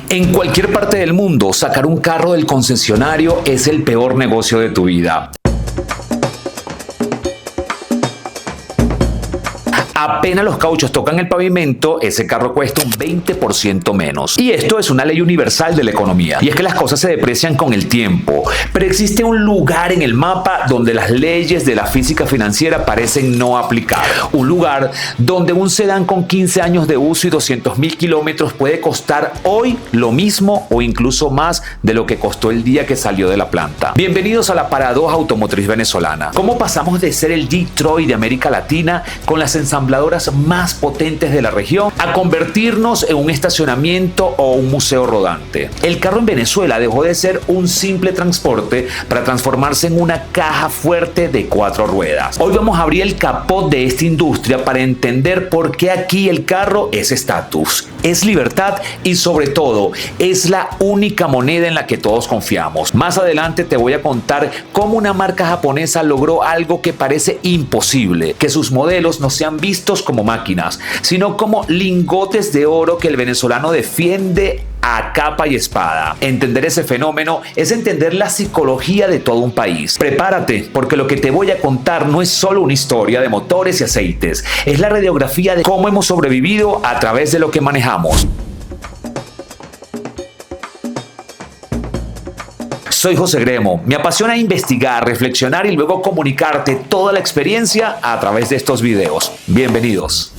En cualquier parte del mundo, sacar un carro del concesionario es el peor negocio de tu vida. Apenas los cauchos tocan el pavimento, ese carro cuesta un 20% menos. Y esto es una ley universal de la economía. Y es que las cosas se deprecian con el tiempo. Pero existe un lugar en el mapa donde las leyes de la física financiera parecen no aplicar. Un lugar donde un sedán con 15 años de uso y 200.000 kilómetros puede costar hoy lo mismo o incluso más de lo que costó el día que salió de la planta. Bienvenidos a la paradoja automotriz venezolana. ¿Cómo pasamos de ser el Detroit de América Latina con las ensambladoras más potentes de la región a convertirnos en un estacionamiento o un museo rodante? El carro en Venezuela dejó de ser un simple transporte para transformarse en una caja fuerte de 4 ruedas. Hoy vamos a abrir el capó de esta industria para entender por qué aquí el carro es estatus, es libertad y sobre todo es la única moneda en la que todos confiamos. Más adelante te voy a contar cómo una marca japonesa logró algo que parece imposible, que sus modelos no sean vistos como máquinas, sino como lingotes de oro que el venezolano defiende a capa y espada. Entender ese fenómeno es entender la psicología de todo un país. Prepárate, porque lo que te voy a contar no es solo una historia de motores y aceites, es la radiografía de cómo hemos sobrevivido a través de lo que manejamos. Soy José Gremo. Me apasiona investigar, reflexionar y luego comunicarte toda la experiencia a través de estos videos. Bienvenidos.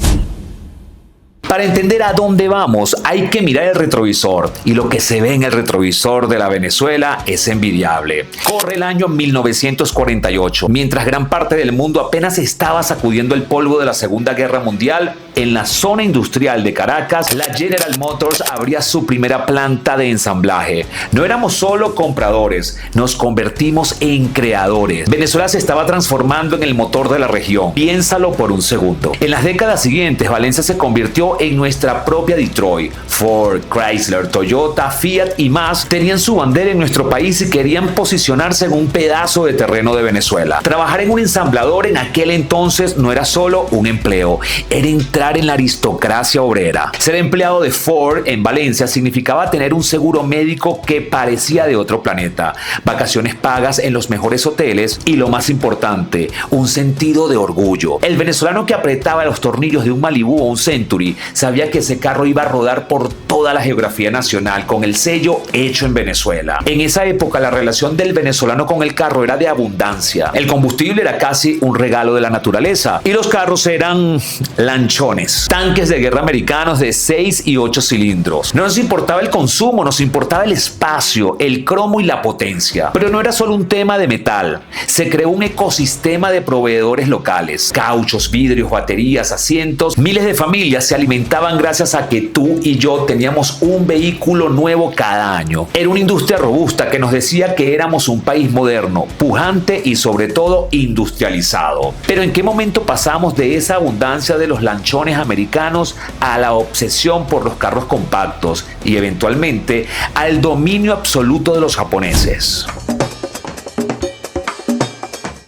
Para entender a dónde vamos, hay que mirar el retrovisor, y lo que se ve en el retrovisor de la Venezuela es envidiable. Corre el año 1948, mientras gran parte del mundo apenas estaba sacudiendo el polvo de la Segunda Guerra Mundial. En la zona industrial de Caracas, la General Motors abría su primera planta de ensamblaje. No éramos solo compradores, nos convertimos en creadores. Venezuela se estaba transformando en el motor de la región. Piénsalo por un segundo. En las décadas siguientes, Valencia se convirtió en nuestra propia Detroit. Ford, Chrysler, Toyota, Fiat y más tenían su bandera en nuestro país y querían posicionarse en un pedazo de terreno de Venezuela. Trabajar en un ensamblador en aquel entonces no era solo un empleo, era entrar en la aristocracia obrera. Ser empleado de Ford en Valencia significaba tener un seguro médico que parecía de otro planeta, vacaciones pagas en los mejores hoteles y, lo más importante, un sentido de orgullo. El venezolano que apretaba los tornillos de un Malibu o un Century sabía que ese carro iba a rodar por toda la geografía nacional con el sello hecho en Venezuela. En esa época la relación del venezolano con el carro era de abundancia. El combustible era casi un regalo de la naturaleza y los carros eran lanchones, tanques de guerra americanos de 6 y 8 cilindros. No nos importaba el consumo, nos importaba el espacio, el cromo y la potencia. Pero no era solo un tema de metal. Se creó un ecosistema de proveedores locales. Cauchos, vidrios, baterías, asientos. Miles de familias se alimentaban gracias a que tú y yo teníamos un vehículo nuevo cada año. Era una industria robusta que nos decía que éramos un país moderno, pujante y sobre todo industrializado. Pero ¿en qué momento pasamos de esa abundancia de los lanchones americanos a la obsesión por los carros compactos y eventualmente al dominio absoluto de los japoneses?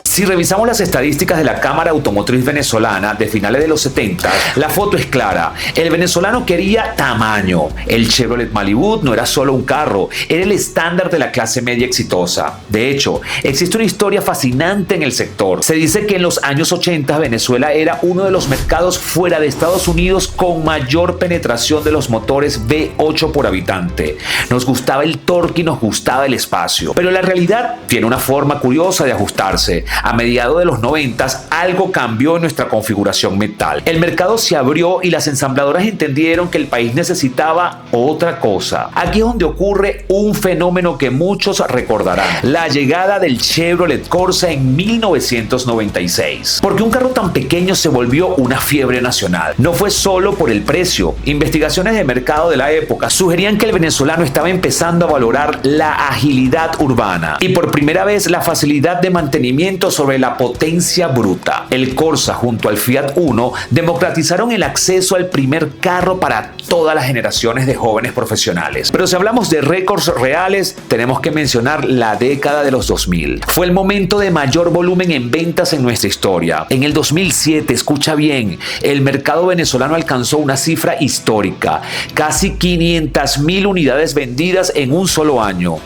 Si revisamos las estadísticas de la Cámara Automotriz Venezolana de finales de los 70, la foto es clara. El venezolano quería tamaño. El Chevrolet Malibu no era solo un carro, era el estándar de la clase media exitosa. De hecho, existe una historia fascinante en el sector. Se dice que en los años 80 Venezuela era uno de los mercados fuera de Estados Unidos con mayor penetración de los motores V8 por habitante. Nos gustaba el torque y nos gustaba el espacio. Pero la realidad tiene una forma curiosa de ajustarse. A mediados de los 90 algo cambió en nuestra configuración mental. El mercado se abrió y las ensambladoras entendieron que el país necesitaba otra cosa. Aquí es donde ocurre un fenómeno que muchos recordarán: la llegada del Chevrolet Corsa en 1996. Porque un carro tan pequeño se volvió una fiebre nacional. No fue solo por el precio. Investigaciones de mercado de la época sugerían que el venezolano estaba empezando a valorar la agilidad urbana y por primera vez la facilidad de mantenimiento sobre la potencia bruta. El Corsa junto al Fiat Uno democratizaron el acceso al primer carro para todas las generaciones de jóvenes profesionales. Pero si hablamos de récords reales, tenemos que mencionar la década de los 2000. Fue el momento de mayor volumen en ventas en nuestra historia. En el 2007, escucha bien, el mercado venezolano alcanzó una cifra histórica, casi 500.000 unidades vendidas en un solo año.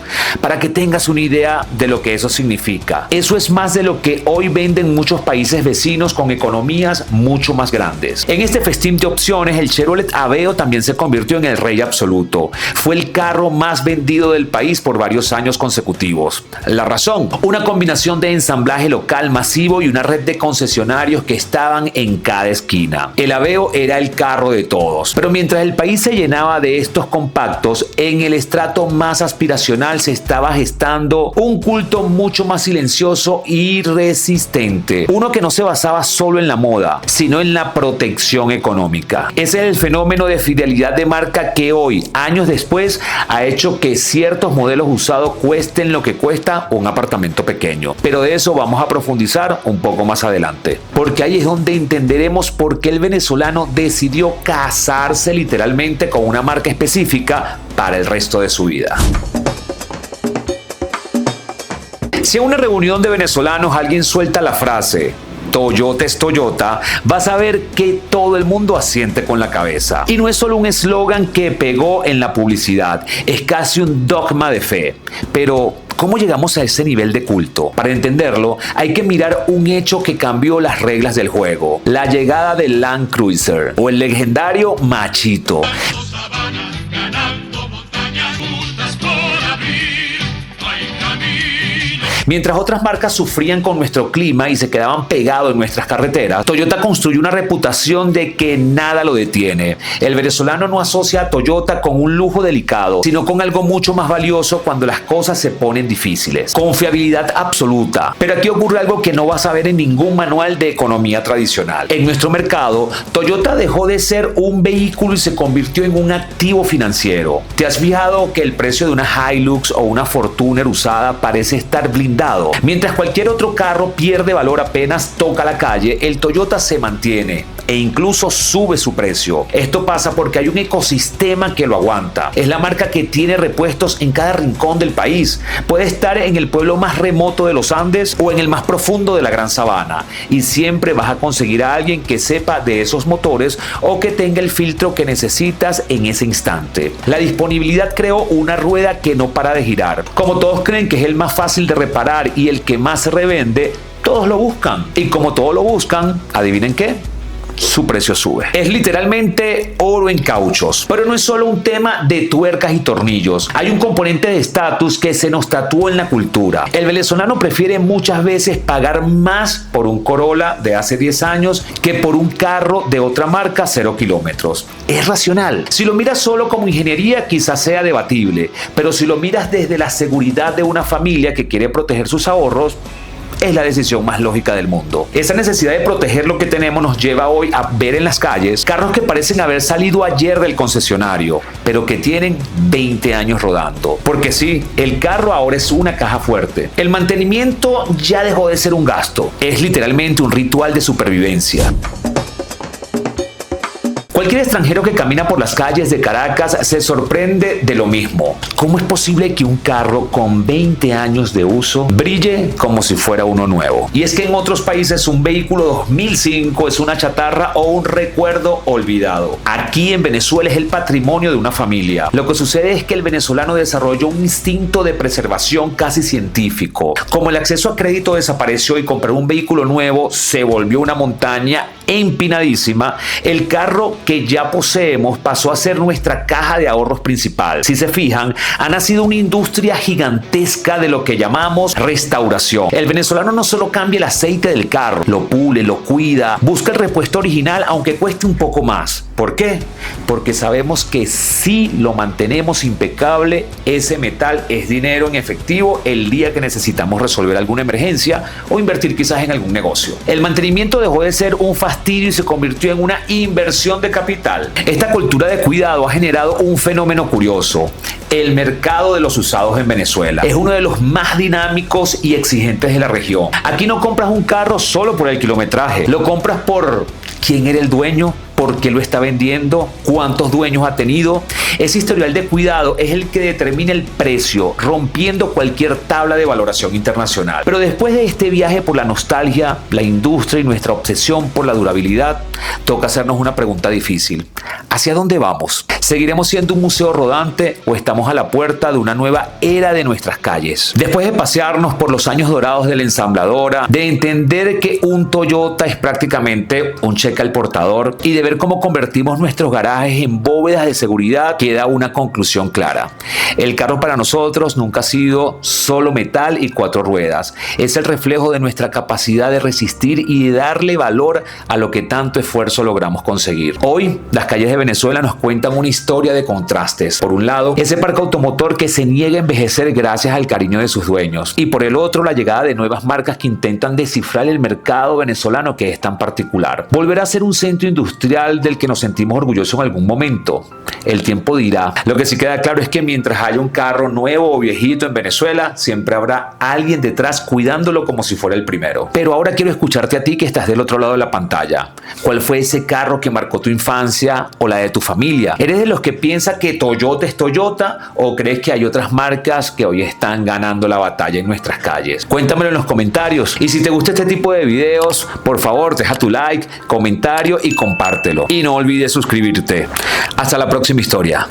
Para que tengas una idea de lo que eso significa. Eso es más de lo que hoy venden muchos países vecinos con economías mucho más grandes. En este festín de opciones, el Chevrolet Aveo también se convirtió en el rey absoluto. Fue el carro más vendido del país por varios años consecutivos. La razón, una combinación de ensamblaje local masivo y una red de concesionarios que estaban en cada esquina. El Aveo era el carro de todos. Pero mientras el país se llenaba de estos compactos, en el estrato más aspiracional se estaba gestando un culto mucho más silencioso y resistente. Uno que no se basaba solo en la moda, sino en la protección económica. Ese es el fenómeno de fidelidad de marca que hoy, años después, ha hecho que ciertos modelos usados cuesten lo que cuesta un apartamento pequeño. Pero de eso vamos a profundizar un poco más adelante. Porque ahí es donde entenderemos por qué el venezolano decidió casarse literalmente con una marca específica para el resto de su vida. Si en una reunión de venezolanos alguien suelta la frase Toyota es Toyota, vas a ver que todo el mundo asiente con la cabeza. Y no es solo un eslogan que pegó en la publicidad, es casi un dogma de fe. Pero ¿cómo llegamos a ese nivel de culto? Para entenderlo, hay que mirar un hecho que cambió las reglas del juego: la llegada del Land Cruiser o el legendario Machito. Mientras otras marcas sufrían con nuestro clima y se quedaban pegados en nuestras carreteras, Toyota construyó una reputación de que nada lo detiene. El venezolano no asocia a Toyota con un lujo delicado, sino con algo mucho más valioso cuando las cosas se ponen difíciles. Confiabilidad absoluta. Pero aquí ocurre algo que no vas a ver en ningún manual de economía tradicional. En nuestro mercado, Toyota dejó de ser un vehículo y se convirtió en un activo financiero. ¿Te has fijado que el precio de una Hilux o una Fortuner usada parece estar blindado? Mientras cualquier otro carro pierde valor apenas toca la calle, el Toyota se mantiene e incluso sube su precio. Esto pasa porque hay un ecosistema que lo aguanta. Es la marca que tiene repuestos en cada rincón del país. Puede estar en el pueblo más remoto de los Andes o en el más profundo de la Gran Sabana, y siempre vas a conseguir a alguien que sepa de esos motores o que tenga el filtro que necesitas en ese instante. La disponibilidad creó una rueda que no para de girar. Como todos creen que es el más fácil de reparar y el que más se revende, todos lo buscan. Y como todos lo buscan, ¿adivinen qué? Su precio sube. Es literalmente oro en cauchos. Pero no es solo un tema de tuercas y tornillos. Hay un componente de estatus que se nos tatuó en la cultura. El venezolano prefiere muchas veces pagar más por un Corolla de hace 10 años que por un carro de otra marca 0 kilómetros. Es racional. Si lo miras solo como ingeniería, quizás sea debatible. Pero si lo miras desde la seguridad de una familia que quiere proteger sus ahorros, es la decisión más lógica del mundo. Esa necesidad de proteger lo que tenemos nos lleva hoy a ver en las calles carros que parecen haber salido ayer del concesionario, pero que tienen 20 años rodando. Porque sí, el carro ahora es una caja fuerte. El mantenimiento ya dejó de ser un gasto. Es literalmente un ritual de supervivencia. Cualquier extranjero que camina por las calles de Caracas se sorprende de lo mismo. ¿Cómo es posible que un carro con 20 años de uso brille como si fuera uno nuevo? Y es que en otros países un vehículo 2005 es una chatarra o un recuerdo olvidado. Aquí en Venezuela es el patrimonio de una familia. Lo que sucede es que el venezolano desarrolló un instinto de preservación casi científico. Como el acceso a crédito desapareció y comprar un vehículo nuevo se volvió una montaña empinadísima, el carro que ya poseemos pasó a ser nuestra caja de ahorros principal. Si se fijan, ha nacido una industria gigantesca de lo que llamamos restauración. El venezolano no solo cambia el aceite del carro, lo pule, lo cuida, busca el repuesto original aunque cueste un poco más. ¿Por qué? Porque sabemos que si lo mantenemos impecable, ese metal es dinero en efectivo el día que necesitamos resolver alguna emergencia o invertir quizás en algún negocio. El mantenimiento dejó de ser un fastidio fastidio y se convirtió en una inversión de capital. Esta cultura de cuidado ha generado un fenómeno curioso. El mercado de los usados en Venezuela es uno de los más dinámicos y exigentes de la región. Aquí no compras un carro solo por el kilometraje, lo compras por quién era el dueño, por qué lo está vendiendo, cuántos dueños ha tenido. Ese historial de cuidado es el que determina el precio, rompiendo cualquier tabla de valoración internacional. Pero después de este viaje por la nostalgia, la industria y nuestra obsesión por la durabilidad, toca hacernos una pregunta difícil. ¿Hacia dónde vamos? ¿Seguiremos siendo un museo rodante o estamos a la puerta de una nueva era de nuestras calles? Después de pasearnos por los años dorados de la ensambladora, de entender que un Toyota es prácticamente un cheque al portador y de ver cómo convertimos nuestros garajes en bóvedas de seguridad, queda una conclusión clara. El carro para nosotros nunca ha sido solo metal y 4 ruedas. Es el reflejo de nuestra capacidad de resistir y de darle valor a lo que tanto esfuerzo logramos conseguir. Hoy, las calles de Venezuela nos cuentan una historia de contrastes. Por un lado, ese parque automotor que se niega a envejecer gracias al cariño de sus dueños. Y por el otro, la llegada de nuevas marcas que intentan descifrar el mercado venezolano que es tan particular. Volverá a ser un centro industrial del que nos sentimos orgullosos en algún momento. El tiempo dirá. Lo que sí queda claro es que mientras haya un carro nuevo o viejito en Venezuela, siempre habrá alguien detrás cuidándolo como si fuera el primero. Pero ahora quiero escucharte a ti que estás del otro lado de la pantalla. ¿Cuál fue ese carro que marcó tu infancia o la de tu familia? ¿Eres de los que piensa que Toyota es Toyota o crees que hay otras marcas que hoy están ganando la batalla en nuestras calles? Cuéntamelo en los comentarios. Y si te gusta este tipo de videos, por favor, deja tu like, comentario y compártelo. Y no olvides suscribirte. Hasta la próxima historia.